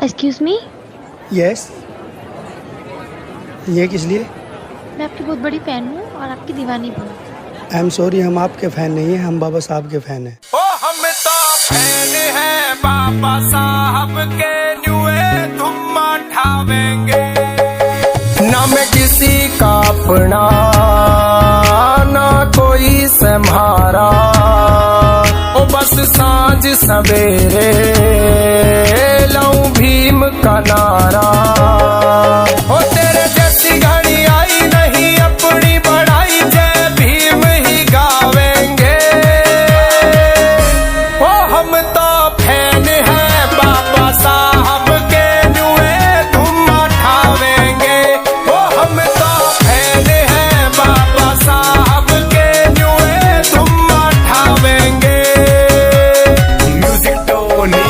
Excuse me. Yes. ये किस लिए? मैं आपकी बहुत बड़ी फैन हूँ और आपकी दीवानी भी हूँ। आई एम सॉरी, हम आपके फ़ैन नहीं हैं, हम बाबा साहब के फ़ैन हैं। ओ हम तो फैन हैं बाबा साहब के, न्यूए तुम उठावेंगे। ना मैं किसी का अपना, ना कोई सम्हारा। ओ बस सांझ सवेरे लाऊं भीम का नारा। ओ तेरे जैसी घड़ी आई नहीं, अपनी बड़ाई जय भीम ही गावेंगे। ओ हम तो फैन हैं बाबा साहब के, न्यूए तुम उठावेंगे। ओ हम तो फैन हैं बाबा साहब के, न्यूए तुम उठावेंगे। Music Tony.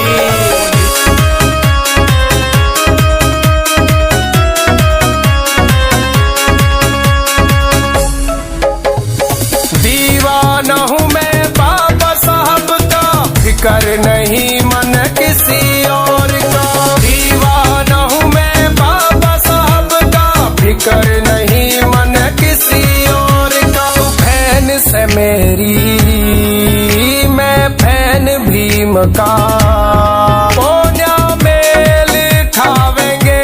दीवाना हूँ मैं बाबा साहब का, फिकर नहीं मन किसी और का। दीवाना हूँ मैं बाबा साहब का, फिकर नहीं मन किसी और का। तू फैन से मेरी, मैं फैन भीम का। ओ न्या मेल खावेंगे।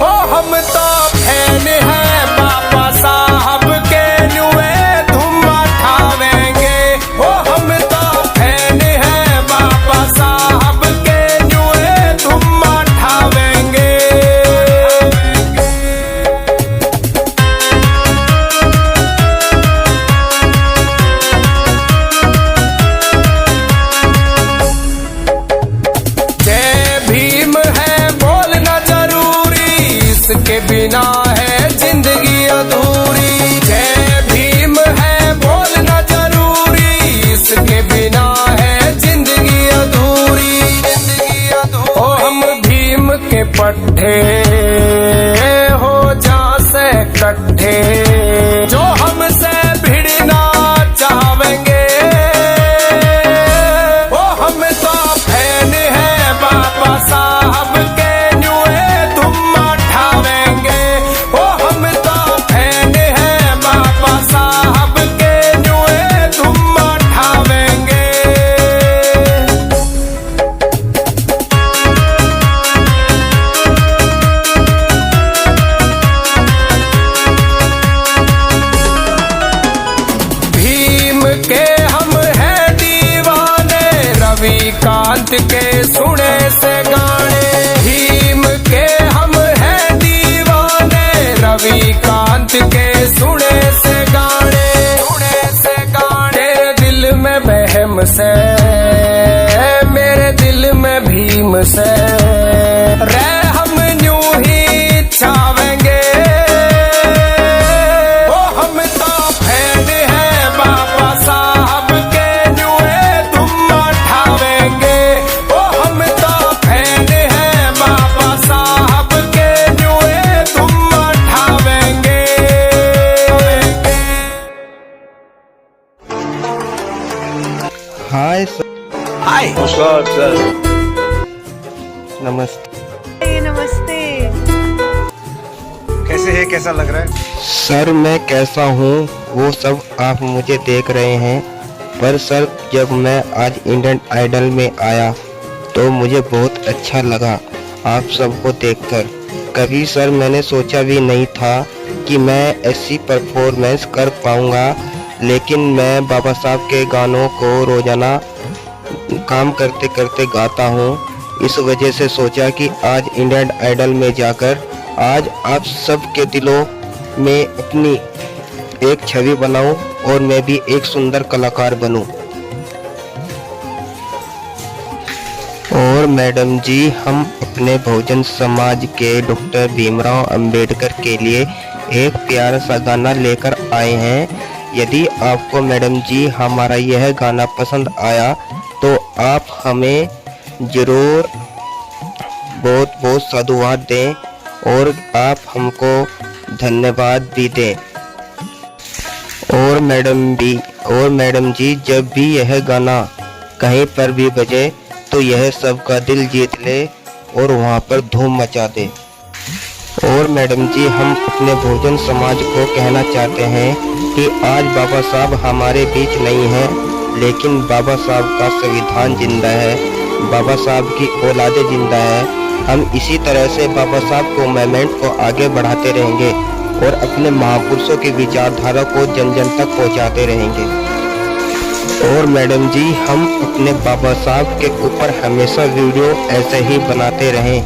ओ हम तो फैन हैं बाबा साहब के, न्यूए तुम उठावेंगे। ओ हम तो फैन हैं बाबा साहब के, न्यूए तुम उठावेंगे। जय भीम है बोलना जरूरी, इसके बिना है जिंदगी अधूरी। जय भीम है बोलना जरूरी, इसके बिना है जिंदगी अधूरी। ओ हम भीम के पट्टे हो जा से कट्ठे, जो हमसे भिड़ना चाहेंगे। ओ हम तो फैन हैं बाबा साहब के, न्यूए तुम उठावेंगे। ओ हम तो फैन हैं बाबा साहब के, न्यूए तुम उठावेंगे। भीम के हम हैं दीवाने, रविकांत के सुने से गाने। भीम के हम हैं दीवाने, रविकांत के सुने से गाने। तेरे दिल में बहम से, मेरे दिल में भीम से, रे हम न्यू ही चावेंगे। ओ हम तो फैन हैं बाबा साहब के, न्यूए तुम उठावेंगे। ओ हम तो फैन हैं बाबा साहब के, न्यूए तुम उठावेंगे। Hi sir. हाय नमस्कार सर। नमस्ते नमस्ते। कैसे है, कैसा लग रहा है? सर, मैं कैसा हूँ वो सब आप मुझे देख रहे हैं, पर सर जब मैं आज इंडियन आइडल में आया तो मुझे बहुत अच्छा लगा आप सबको देखकर। कभी सर मैंने सोचा भी नहीं था कि मैं ऐसी परफॉर्मेंस कर पाऊँगा, लेकिन मैं बाबा साहब के गानों को रोजाना काम करते करते गाता हूँ। इस वजह से सोचा कि आज इंडियन आइडल में जाकर आज आप सबके दिलों में अपनी एक छवि बनाऊं और मैं भी एक सुंदर कलाकार बनूं। और मैडम जी, हम अपने बहुजन समाज के डॉक्टर भीमराव अंबेडकर के लिए एक प्यारा सा गाना लेकर आए हैं। यदि आपको मैडम जी हमारा यह गाना पसंद आया तो आप हमें ज़रूर बहुत बहुत साधुवाद दें और आप हमको धन्यवाद भी दें। और मैडम जी, जब भी यह गाना कहीं पर भी बजे तो यह सबका दिल जीत ले और वहाँ पर धूम मचा दे। और मैडम जी, हम अपने भोजन समाज को कहना चाहते हैं कि आज बाबा साहब हमारे बीच नहीं हैं, लेकिन बाबा साहब का संविधान जिंदा है, बाबा साहब की औलादें जिंदा है। हम इसी तरह से बाबा साहब को मूवमेंट को आगे बढ़ाते रहेंगे और अपने महापुरुषों की विचारधारा को जन जन तक पहुंचाते रहेंगे। और मैडम जी, हम अपने बाबा साहब के ऊपर हमेशा वीडियो ऐसे ही बनाते रहें,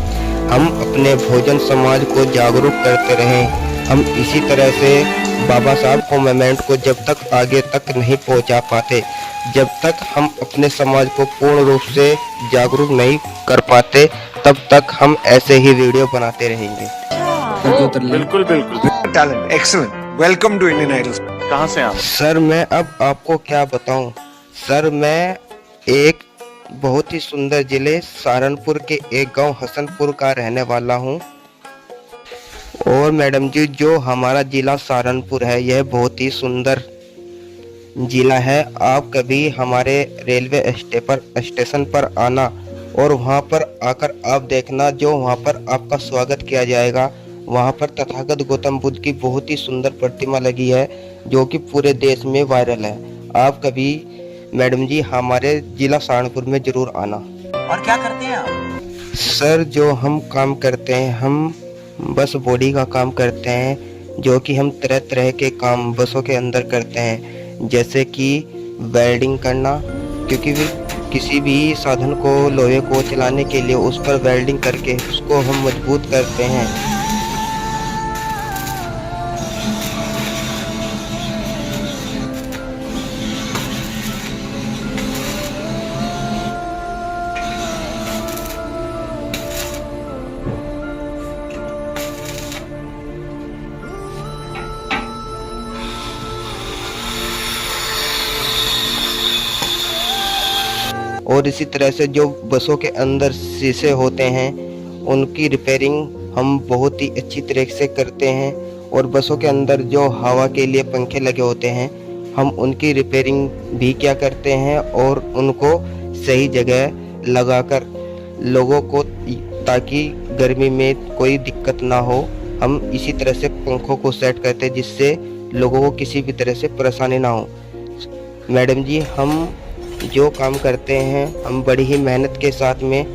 हम अपने भोजन समाज को जागरूक करते रहें। हम इसी तरह से बाबा साहब को मूवमेंट को जब तक आगे तक नहीं पहुंचा पाते, जब तक हम अपने समाज को पूर्ण रूप से जागरूक नहीं कर पाते, तब तक हम ऐसे ही वीडियो बनाते रहेंगे। बिल्कुल बिल्कुल talent excellent. Welcome to Indian Idol. कहाँ से आप? सर मैं अब आपको क्या बताऊं। सर मैं एक बहुत ही सुंदर जिले सहारनपुर के एक गांव हसनपुर का रहने वाला हूं। और मैडम जी, जो हमारा जिला सहारनपुर है यह बहुत ही सुंदर जिला है। आप कभी हमारे रेलवे स्टेशन पर आना और वहां पर आकर आप देखना, जो वहां पर आपका स्वागत किया जाएगा। वहां पर तथागत गौतम बुद्ध की बहुत ही सुंदर प्रतिमा लगी है, जो कि पूरे देश में वायरल है। आप कभी मैडम जी हमारे जिला सहारनपुर में जरूर आना। और क्या करते हैं आप? सर जो हम काम करते हैं, हम बस बॉडी का काम करते हैं, जो कि हम तरह तरह के काम बसों के अंदर करते हैं, जैसे कि वेल्डिंग करना, क्योंकि किसी भी साधन को लोहे को चलाने के लिए उस पर वेल्डिंग करके उसको हम मजबूत करते हैं। और इसी तरह से जो बसों के अंदर शीशे होते हैं उनकी रिपेयरिंग हम बहुत ही अच्छी तरीके से करते हैं। और बसों के अंदर जो हवा के लिए पंखे लगे होते हैं, हम उनकी रिपेयरिंग भी क्या करते हैं और उनको सही जगह लगाकर लोगों को, ताकि गर्मी में कोई दिक्कत ना हो, हम इसी तरह से पंखों को सेट करते हैं, जिससे लोगों को किसी भी तरह से परेशानी ना हो। मैडम जी, हम जो काम करते हैं हम बड़ी ही मेहनत के साथ में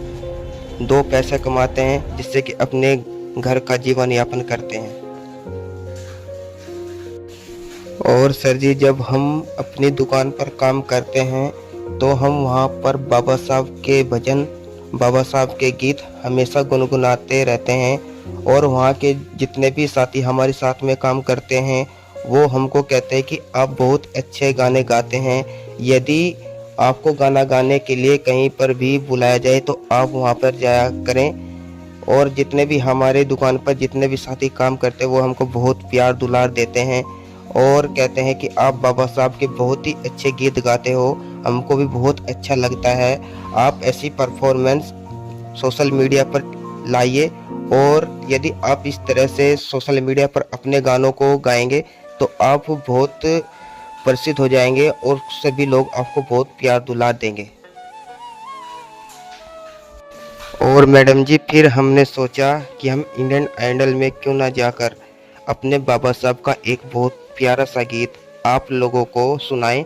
2 पैसा कमाते हैं, जिससे कि अपने घर का जीवन यापन करते हैं। और सर जी, जब हम अपनी दुकान पर काम करते हैं तो हम वहाँ पर बाबा साहब के भजन, बाबा साहब के गीत हमेशा गुनगुनाते रहते हैं। और वहाँ के जितने भी साथी हमारे साथ में काम करते हैं वो हमको कहते हैं कि आप बहुत अच्छे गाने गाते हैं। यदि आपको गाना गाने के लिए कहीं पर भी बुलाया जाए तो आप वहां पर जाया करें। और जितने भी हमारे दुकान पर जितने भी साथी काम करते हैं वो हमको बहुत प्यार दुलार देते हैं और कहते हैं कि आप बाबा साहब के बहुत ही अच्छे गीत गाते हो, हमको भी बहुत अच्छा लगता है। आप ऐसी परफॉर्मेंस सोशल मीडिया पर लाइए, और यदि आप इस तरह से सोशल मीडिया पर अपने गानों को गाएंगे तो आप बहुत प्रसिद्ध हो जाएंगे और सभी लोग आपको बहुत प्यार दुलार देंगे। और मैडम जी, फिर हमने सोचा कि हम इंडियन आइडल में क्यों ना जाकर अपने बाबा साहब का एक बहुत प्यारा सा गीत आप लोगों को सुनाएं,